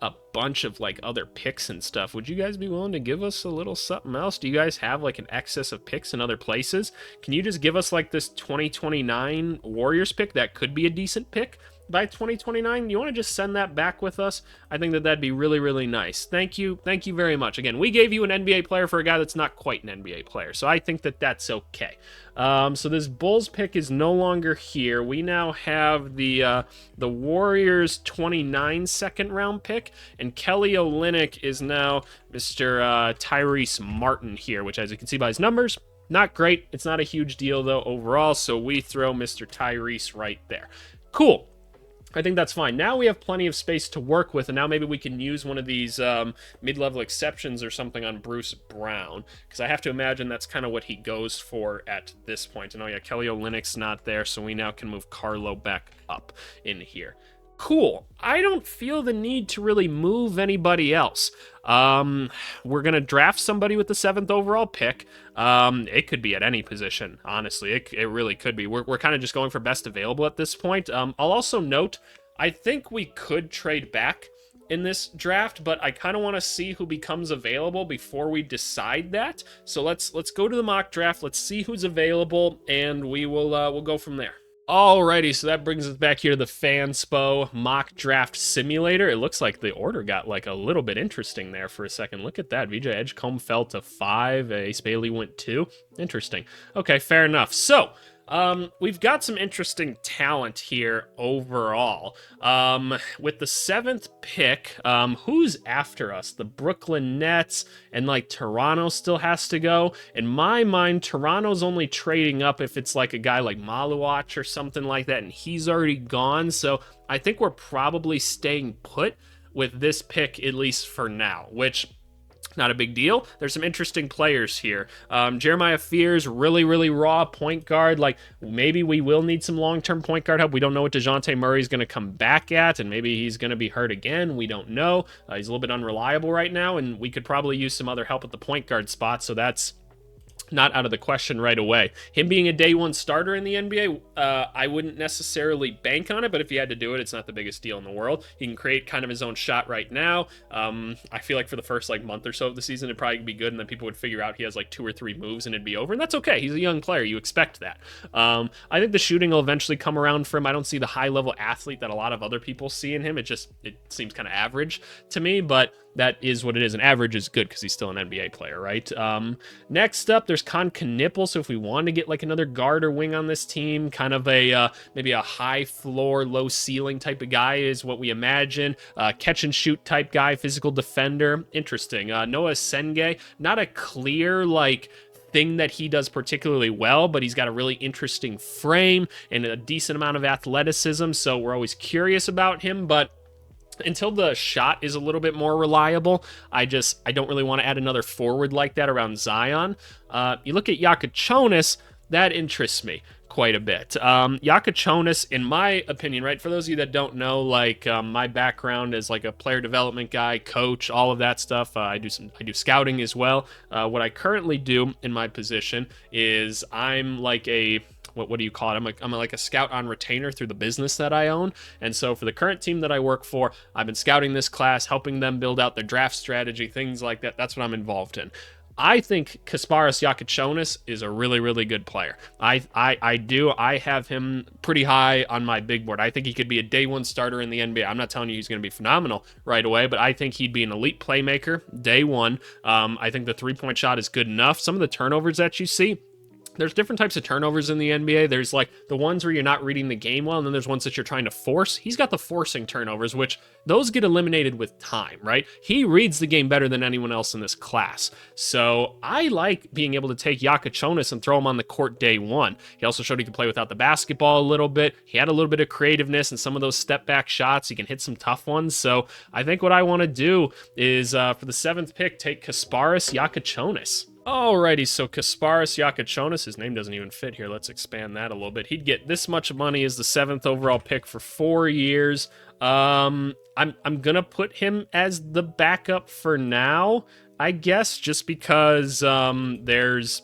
a bunch of like other picks and stuff. Would you guys be willing to give us a little something else? Do you guys have like an excess of picks in other places? Can you just give us like this 2029 Warriors pick that could be a decent pick by 2029? You want to just send that back with us? I think that'd be really, really nice. Thank you very much. Again, we gave you an NBA player for a guy that's not quite an NBA player, so I think that's okay. So this Bulls pick is no longer here. We now have the Warriors 29 second round pick, and Kelly Olynyk is now Mr. Tyrese Martin here, which, as you can see by his numbers, not great. It's not a huge deal though overall, so we throw Mr. Tyrese right there. Cool. I think that's fine. Now we have plenty of space to work with, and now maybe we can use one of these mid-level exceptions or something on Bruce Brown, because I have to imagine that's kind of what he goes for at this point. And oh yeah, Kelly Olynyk's not there, so we now can move Carlo back up in here. Cool. I don't feel the need to really move anybody else. We're going to draft somebody with the 7th overall pick. It could be at any position, honestly. It really could be. We're kind of just going for best available at this point. I'll also note, I think we could trade back in this draft, but I kind of want to see who becomes available before we decide that. So let's go to the mock draft. Let's see who's available, and we'll go from there. Alrighty, so that brings us back here to the Fanspo mock draft simulator. It looks like the order got like a little bit interesting there for a second. Look at that. VJ Edgecombe fell to 5. Ace Bailey went 2. Interesting. Okay, fair enough. So, we've got some interesting talent here overall. With the 7th pick, who's after us? The Brooklyn Nets, and like Toronto still has to go. In my mind, Toronto's only trading up if it's like a guy like Maluach or something like that, and he's already gone. So I think we're probably staying put with this pick, at least for now, which, not a big deal. There's some interesting players here. Jeremiah Fears, really, really raw point guard. Like, maybe we will need some long-term point guard help. We don't know what DeJounte Murray's going to come back at, and maybe he's going to be hurt again. We don't know. He's a little bit unreliable right now, and we could probably use some other help at the point guard spot, so that's not out of the question right away. Him being a day one starter in the NBA, I wouldn't necessarily bank on it, but if he had to do it, it's not the biggest deal in the world. He can create kind of his own shot right now. I feel like for the first like month or so of the season, it'd probably be good, and then people would figure out he has like 2 or 3 moves and it'd be over, and that's okay. He's a young player. You expect that. I think the shooting will eventually come around for him. I don't see the high level athlete that a lot of other people see in him. It seems kind of average to me, but that is what it is. And average is good because he's still an NBA player, right? Next up, there's Knipple. So if we want to get like another guard or wing on this team, kind of a maybe a high floor, low ceiling type of guy is what we imagine. Catch and shoot type guy, physical defender. Interesting. Noah Senge, not a clear like thing that he does particularly well, but he's got a really interesting frame and a decent amount of athleticism. So we're always curious about him, but until the shot is a little bit more reliable, I don't really want to add another forward like that around Zion. You look at Yakachonis, that interests me quite a bit. Yakachonis, in my opinion, right, for those of you that don't know, like my background is like a player development guy, coach, all of that stuff. I do scouting as well. What I currently do in my position is I'm like a what do you call it? I'm like a scout on retainer through the business that I own. And so for the current team that I work for, I've been scouting this class, helping them build out their draft strategy, things like that. That's what I'm involved in. I think Kasparas Yakachonis is a really, really good player. I have him pretty high on my big board. I think he could be a day one starter in the NBA. I'm not telling you he's going to be phenomenal right away, but I think he'd be an elite playmaker day one. I think the 3-point shot is good enough. Some of the turnovers that you see, there's different types of turnovers in the NBA. There's like the ones where you're not reading the game well, and then there's ones that you're trying to force. He's got the forcing turnovers, which those get eliminated with time, right? He reads the game better than anyone else in this class. So I like being able to take Yakachonis and throw him on the court day one. He also showed he could play without the basketball a little bit. He had a little bit of creativeness and some of those step back shots. He can hit some tough ones. So I think what I want to do is for the 7th pick, take Kasparas Yakachonis. Alrighty, so Kasparas Yakachonis, his name doesn't even fit here. Let's expand that a little bit. He'd get this much money as the 7th overall pick for 4 years. I'm gonna put him as the backup for now, I guess, just because there's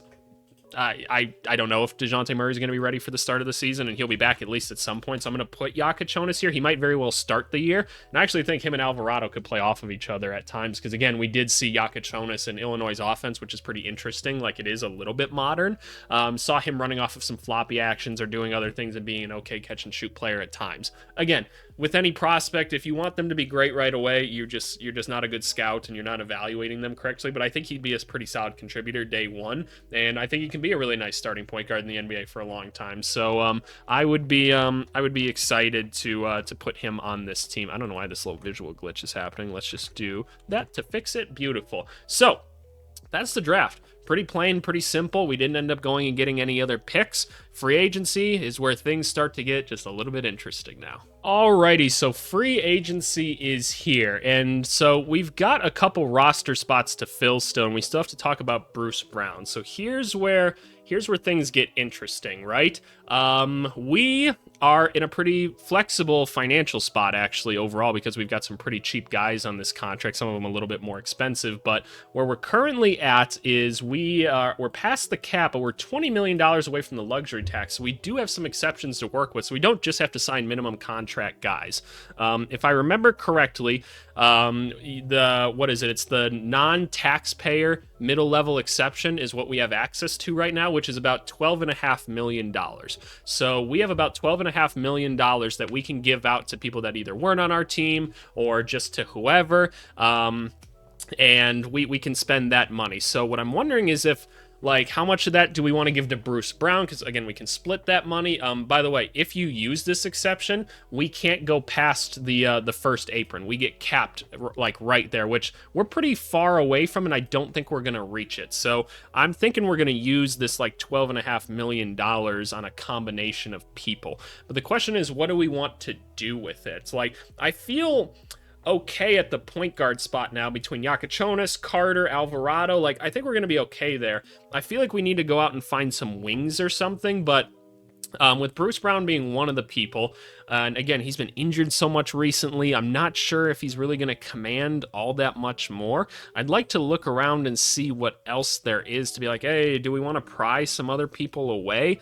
I don't know if DeJounte Murray is going to be ready for the start of the season, and he'll be back at least at some point. So I'm going to put Yakachonis here. He might very well start the year. And I actually think him and Alvarado could play off of each other at times, because again, we did see Yakachonis in Illinois' offense, which is pretty interesting. Like, it is a little bit modern. Saw him running off of some floppy actions or doing other things and being an okay catch and shoot player at times. Again, with any prospect, if you want them to be great right away, you're just not a good scout and you're not evaluating them correctly. But I think he'd be a pretty solid contributor day one, and I think he can be a really nice starting point guard in the NBA for a long time. So I would be excited to put him on this team. I don't know why this little visual glitch is happening. Let's just do that to fix it. Beautiful. So that's the draft. Pretty plain, pretty simple. We didn't end up going and getting any other picks. Free agency is where things start to get just a little bit interesting now. Alrighty, so free agency is here. And so we've got a couple roster spots to fill still, and we still have to talk about Bruce Brown. So here's where things get interesting, right? We are in a pretty flexible financial spot, actually, overall, because we've got some pretty cheap guys on this contract, some of them a little bit more expensive. But where we're currently at is we're past the cap, but we're $20 million away from the luxury tax. So we do have some exceptions to work with, so we don't just have to sign minimum contract guys. If I remember correctly, it's the non-taxpayer middle level exception is what we have access to right now, which is about $12.5 million. So we have about $12.5 million that we can give out to people that either weren't on our team or just to whoever, and we can spend that money. So what I'm wondering is if, like, how much of that do we want to give to Bruce Brown? Because, again, we can split that money. By the way, if you use this exception, we can't go past the first apron. We get capped, like, right there, which we're pretty far away from, and I don't think we're going to reach it. So I'm thinking we're going to use this, like, $12.5 million on a combination of people. But the question is, what do we want to do with it? It's like, I feel okay at the point guard spot now between Yakachonis, Carter, Alvarado. Like, I think we're going to be okay there. I feel like we need to go out and find some wings or something, but With Bruce Brown being one of the people, and again, he's been injured so much recently, I'm not sure if he's really going to command all that much more. I'd like to look around and see what else there is to be like, hey, do we want to pry some other people away?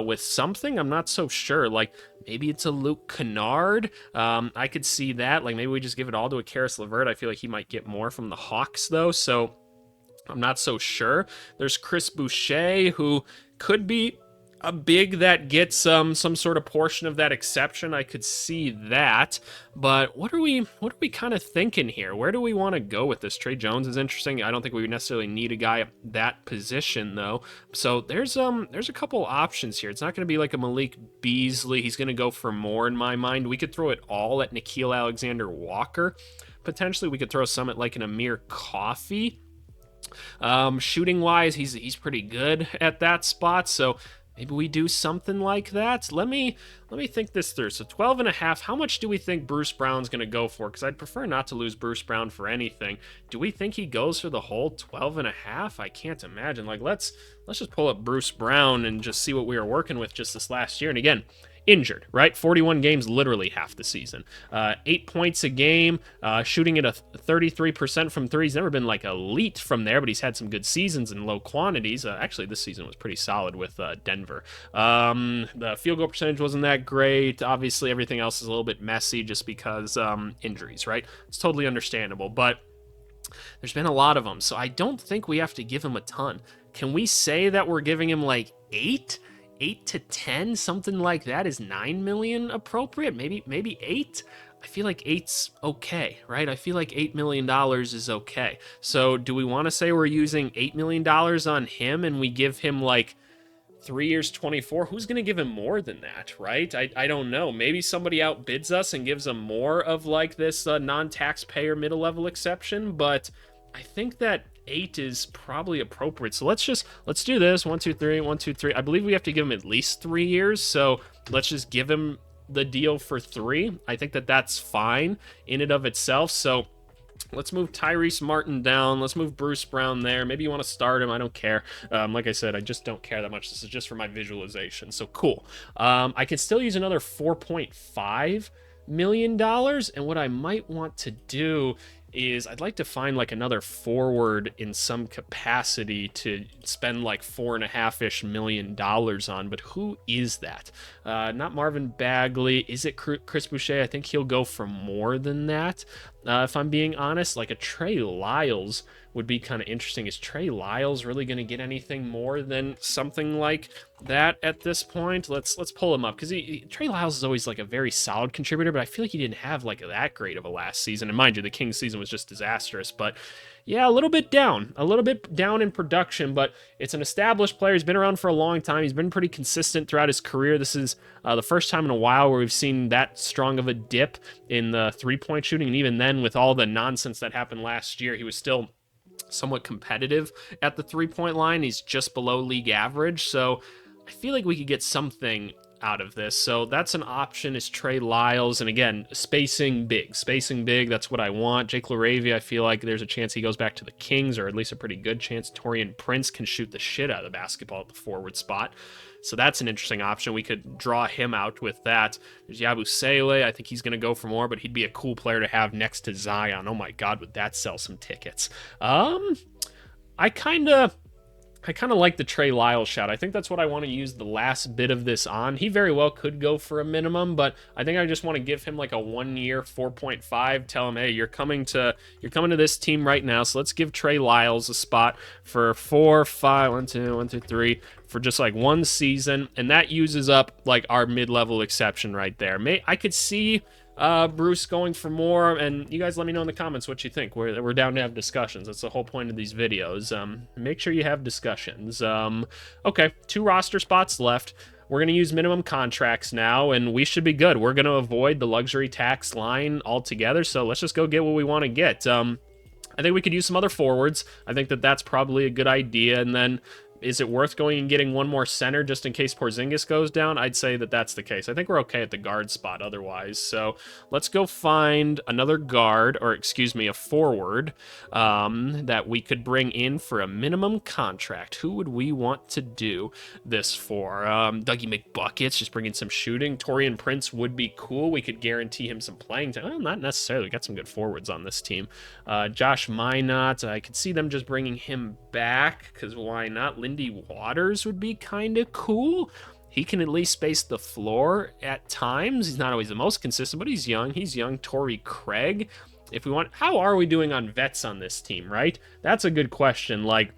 With something, I'm not so sure. Like, maybe it's a Luke Kennard. I could see that. Like, maybe we just give it all to a Karis LeVert. I feel like he might get more from the Hawks, though, so I'm not so sure. There's Chris Boucher, who could be a big that gets some sort of portion of that exception. I could see that, but what are we kind of thinking here? Where do we want to go with this? Trey Jones is interesting. I don't think we necessarily need a guy at that position though. So there's a couple options here. It's not going to be like a Malik Beasley. He's going to go for more in my mind. We could throw it all at Nickeil Alexander-Walker. Potentially we could throw some at like an Amir Coffey. Shooting wise, he's pretty good at that spot, so maybe we do something like that. Let me think this through. So 12.5, how much do we think Bruce Brown's going to go for? Because I'd prefer not to lose Bruce Brown for anything. Do we think he goes for the whole 12.5? I can't imagine. Like, let's just pull up Bruce Brown and just see what we were working with just this last year. And again, injured, right? 41 games, literally half the season. 8 points a game, shooting at a 33% from three. He's never been like elite from there, but he's had some good seasons in low quantities. Actually, this season was pretty solid with Denver. The field goal percentage wasn't that great. Obviously, everything else is a little bit messy just because injuries, right? It's totally understandable, but there's been a lot of them, so I don't think we have to give him a ton. Can we say that we're giving him like 8 to 10, something like that? Is 9 million appropriate? Maybe 8. I feel like 8's okay, right? I feel like $8 million is okay. So do we want to say we're using $8 million on him and we give him like 3 years, 24? Who's going to give him more than that, right? I don't know. Maybe somebody outbids us and gives him more of like this non-taxpayer middle level exception, but I think that 8 is probably appropriate. So let's do this. 1, 2, 3, 1, 2, 3. I believe we have to give him at least 3 years. So let's just give him the deal for 3. I think that that's fine in and of itself. So let's move Tyrese Martin down. Let's move Bruce Brown there. Maybe you want to start him. I don't care. Like I said, I just don't care that much. This is just for my visualization. So cool. I could still use another $4.5 million. And what I might want to do is I'd like to find like another forward in some capacity to spend like $4.5-ish million on, but who is that? Not Marvin Bagley. Is it Chris Boucher? I think he'll go for more than that. If I'm being honest, like a Trey Lyles would be kind of interesting. Is Trey Lyles really going to get anything more than something like that at this point? Let's pull him up, because Trey Lyles is always like a very solid contributor, but I feel like he didn't have like that great of a last season. And mind you, the Kings season was just disastrous, but yeah, a little bit down in production, but it's an established player. He's been around for a long time. He's been pretty consistent throughout his career. This is the first time in a while where we've seen that strong of a dip in the three-point shooting, and even then, with all the nonsense that happened last year, he was still somewhat competitive at the three-point line. He's just below league average, so I feel like we could get something out of this. So that's an option, is Trey Lyles. And again, spacing big, that's what I want. Jake LaRavia, I feel like there's a chance he goes back to the Kings, or at least a pretty good chance. Taurean Prince can shoot the shit out of the basketball at the forward spot, so that's an interesting option. We could draw him out with that. There's Yabu Sele. I think he's going to go for more, but he'd be a cool player to have next to Zion. Oh my god, would that sell some tickets? I kind of like the Trey Lyles shot. I think that's what I want to use the last bit of this on. He very well could go for a minimum, but I think I just want to give him like a 1 year 4.5. Tell him, hey, you're coming to this team right now. So let's give Trey Lyles a spot for 4, 5, 1, 2, 1, 2, 3 for just like 1 season, and that uses up like our mid-level exception right there. I could see Bruce going for more, and you guys let me know in the comments what you think. We're down to have discussions. That's the whole point of these videos. Make sure you have discussions. Okay, 2 roster spots left. We're going to use minimum contracts now, and we should be good. We're going to avoid the luxury tax line altogether, so let's just go get what we want to get. I think we could use some other forwards. I think that that's probably a good idea. And then Is it worth going and getting one more center just in case Porzingis goes down? I'd say that that's the case. I think we're okay at the guard spot otherwise. So let's go find another guard, or excuse me, a forward that we could bring in for a minimum contract. Who would we want to do this for? Dougie McBuckets, just bringing some shooting. Torian Prince would be cool. We could guarantee him some playing time. Well, not necessarily. We got some good forwards on this team. Josh Minot, I could see them just bringing him back, because why not? Lindy Waters would be kind of cool. He can at least space the floor at times. He's not always the most consistent, but he's young. He's young. Torrey Craig. If we want, how are we doing on vets on this team, right? That's a good question. Like,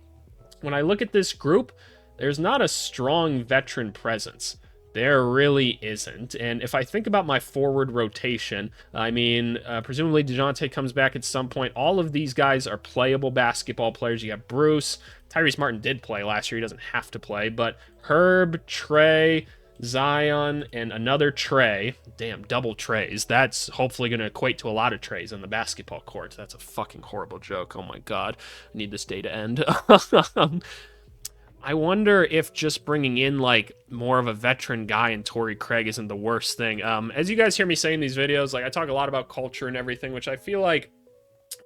when I look at this group, there's not a strong veteran presence. There really isn't. And if I think about my forward rotation, I mean, presumably DeJounte comes back at some point. All of these guys are playable basketball players. You got Bruce. Tyrese Martin did play last year. He doesn't have to play. But Herb, Trey, Zion, and another Trey. Damn, double Treys. That's hopefully going to equate to a lot of Treys on the basketball court. That's a fucking horrible joke. Oh my God. I need this day to end. I wonder if just bringing in like more of a veteran guy and Torrey Craig isn't the worst thing. As you guys hear me say in these videos, like I talk a lot about culture and everything, which I feel like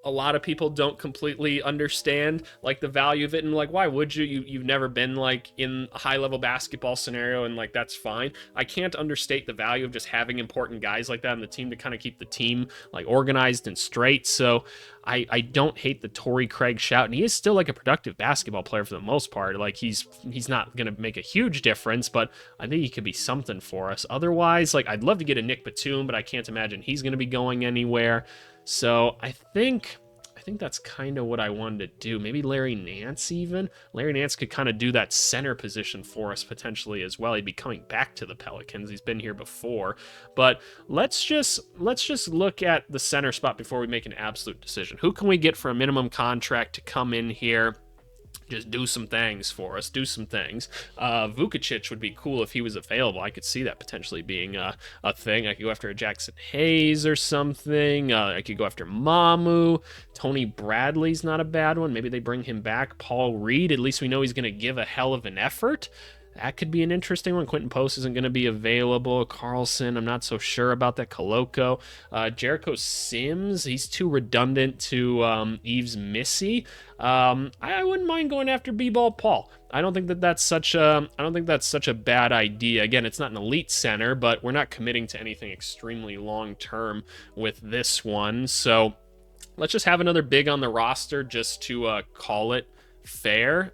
a lot of people don't completely understand like the value of it, and like, why would you've never been like in a high level basketball scenario, and like that's fine. I can't understate the value of just having important guys like that on the team to kind of keep the team like organized and straight. So I don't hate the Torrey Craig shout, and he is still like a productive basketball player for the most part. Like he's not going to make a huge difference, but I think he could be something for us. Otherwise, like I'd love to get a Nick Batum, but I can't imagine he's going to be going anywhere. So I think that's kind of what I wanted to do. Maybe Larry Nance even. Larry Nance could kind of do that center position for us potentially as well. He'd be coming back to the Pelicans. He's been here before. But let's just look at the center spot before we make an absolute decision. Who can we get for a minimum contract to come in here? Just do some things for us. Do some things. Vukacic would be cool if he was available. I could see that potentially being a thing. I could go after a Jackson Hayes or something. I could go after Mamu. Tony Bradley's not a bad one. Maybe they bring him back. Paul Reed, at least we know he's going to give a hell of an effort. That could be an interesting one. Quentin Post isn't going to be available. Carlson, I'm not so sure about that. Koloko. Jericho Sims, he's too redundant to Yves Missy. I wouldn't mind going after B-Ball Paul. I don't think that's such a bad idea. Again, it's not an elite center, but we're not committing to anything extremely long term with this one. So let's just have another big on the roster just to call it fair.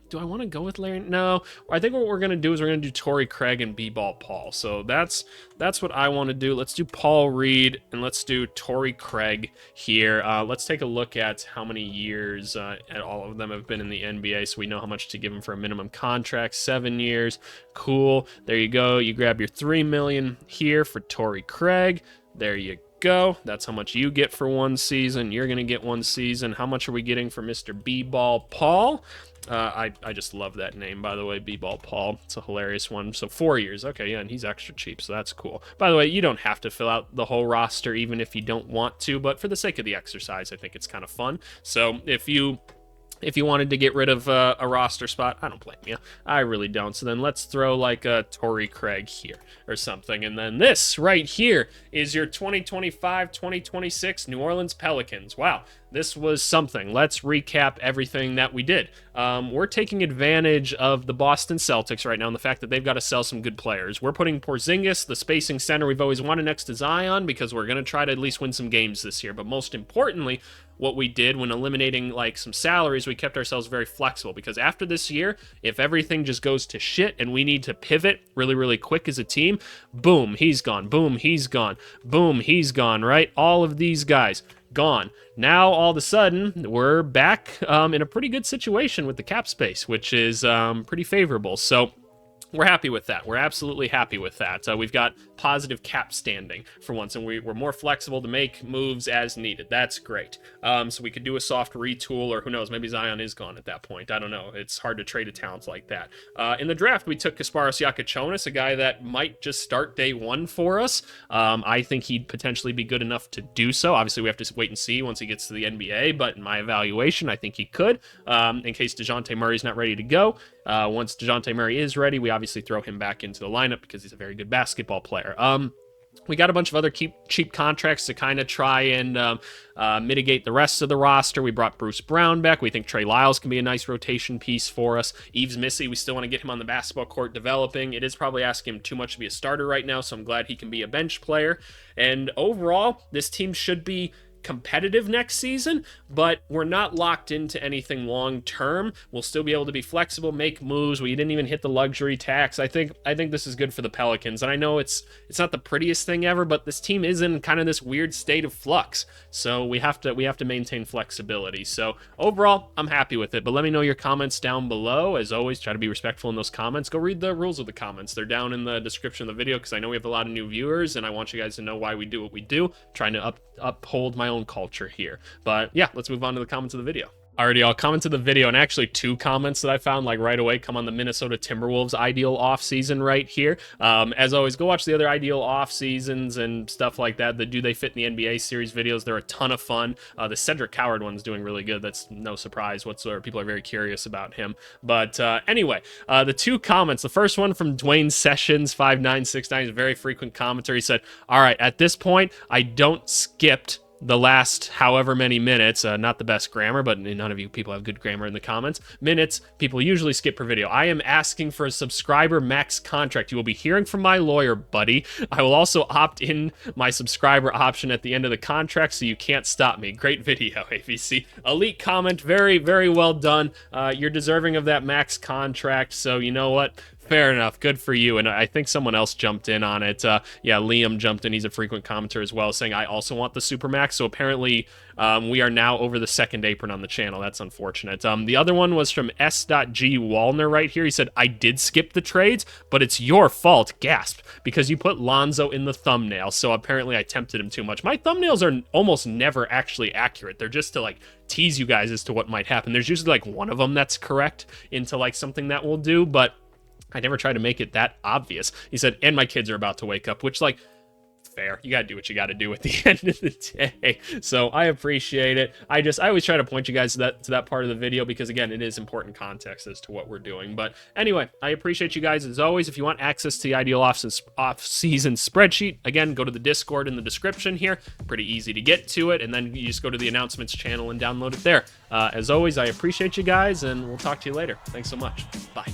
Do I want to go with Larry? No. I think what we're going to do is we're going to do Torrey Craig and B-Ball Paul. So that's what I want to do. Let's do Paul Reed and let's do Torrey Craig here. Let's take a look at how many years all of them have been in the NBA, so we know how much to give them for a minimum contract. 7 years. Cool. There you go. You grab your $3 million here for Torrey Craig. There you go. That's how much you get for 1 season. You're going to get 1 season. How much are we getting for Mr. B-Ball Paul? I just love that name, by the way, B-Ball Paul. It's a hilarious one. So 4 years. Okay, yeah, and he's extra cheap, so that's cool. By the way, you don't have to fill out the whole roster even if you don't want to, but for the sake of the exercise, I think it's kind of fun. So if you wanted to get rid of a roster spot, I don't blame you. I really don't. So then let's throw like a Torrey Craig here or something. And then this right here is your 2025-2026 New Orleans Pelicans. Wow, this was something. Let's recap everything that we did. We're taking advantage of the Boston Celtics right now and the fact that they've got to sell some good players. We're putting Porzingis, the spacing center we've always wanted, next to Zion because we're going to try to at least win some games this year. But most importantly, what we did when eliminating like some salaries, we kept ourselves very flexible because after this year, if everything just goes to shit and we need to pivot really, really quick as a team, boom, he's gone. Boom, he's gone. Boom, he's gone, right? All of these guys gone. Now, all of a sudden, we're back in a pretty good situation with the cap space, which is pretty favorable. So we're happy with that. We're absolutely happy with that. We've got positive cap standing for once, and we're more flexible to make moves as needed. That's great. So we could do a soft retool, or who knows, maybe Zion is gone at that point. I don't know. It's hard to trade a talent like that. In the draft, we took Kasparas Yakachonis, a guy that might just start day one for us. I think he'd potentially be good enough to do so. Obviously, we have to wait and see once he gets to the NBA, but in my evaluation, I think he could, in case DeJounte Murray's not ready to go. Once DeJounte Murray is ready, we obviously throw him back into the lineup because he's a very good basketball player. We got a bunch of other cheap contracts to kind of try and mitigate the rest of the roster. We brought Bruce Brown back. We think Trey Lyles can be a nice rotation piece for us. Yves Missy, we still want to get him on the basketball court developing. It is probably asking him too much to be a starter right now, so I'm glad he can be a bench player. And overall, this team should be competitive next season, but we're not locked into anything long term. We'll still be able to be flexible, make moves. We didn't even hit the luxury tax. I think this is good for the Pelicans, and I know it's not the prettiest thing ever, but this team is in kind of this weird state of flux, so we have to maintain flexibility. So overall, I'm happy with it, but let me know your comments down below. As always, try to be respectful in those comments. Go read the rules of the comments. They're down in the description of the video, because I know we have a lot of new viewers, and I want you guys to know why we do what we do, trying to uphold my own culture here. But yeah, let's move on to the comments of the video. Alrighty, I'll comment to the video, and actually 2 comments that I found like right away come on the Minnesota Timberwolves ideal off season right here. As always, go watch the other ideal off seasons and stuff like that. The Do They Fit in the NBA series videos, they're a ton of fun. The Cedric Coward one's doing really good. That's no surprise whatsoever. People are very curious about him. But anyway, the 2 comments. The first one from Dwayne Sessions 5969 is a very frequent commenter. He said, "All right, at this point, I don't skipped the last however many minutes, not the best grammar, but none of you people have good grammar in the comments, minutes people usually skip per video. I am asking for a subscriber max contract. You will be hearing from my lawyer, buddy. I will also opt in my subscriber option at the end of the contract, so you can't stop me." Great video, AVC. Elite comment, very, very well done. You're deserving of that max contract, so you know what? Fair enough. Good for you. And I think someone else jumped in on it. Yeah, Liam jumped in. He's a frequent commenter as well, saying, "I also want the Supermax." So apparently we are now over the second apron on the channel. That's unfortunate. The other one was from S.G. Wallner right here. He said, "I did skip the trades, but it's your fault," gasp, "because you put Lonzo in the thumbnail." So apparently I tempted him too much. My thumbnails are almost never actually accurate. They're just to like tease you guys as to what might happen. There's usually like one of them that's correct into like something that we'll do, but I never try to make it that obvious. He said, "And my kids are about to wake up," which, like, fair. You gotta do what you gotta do at the end of the day. So I appreciate it. I always try to point you guys to that part of the video, because again, it is important context as to what we're doing. But anyway, I appreciate you guys as always. If you want access to the ideal off-season spreadsheet, again, go to the Discord in the description here. Pretty easy to get to it, and then you just go to the announcements channel and download it there. As always, I appreciate you guys, and we'll talk to you later. Thanks so much. Bye.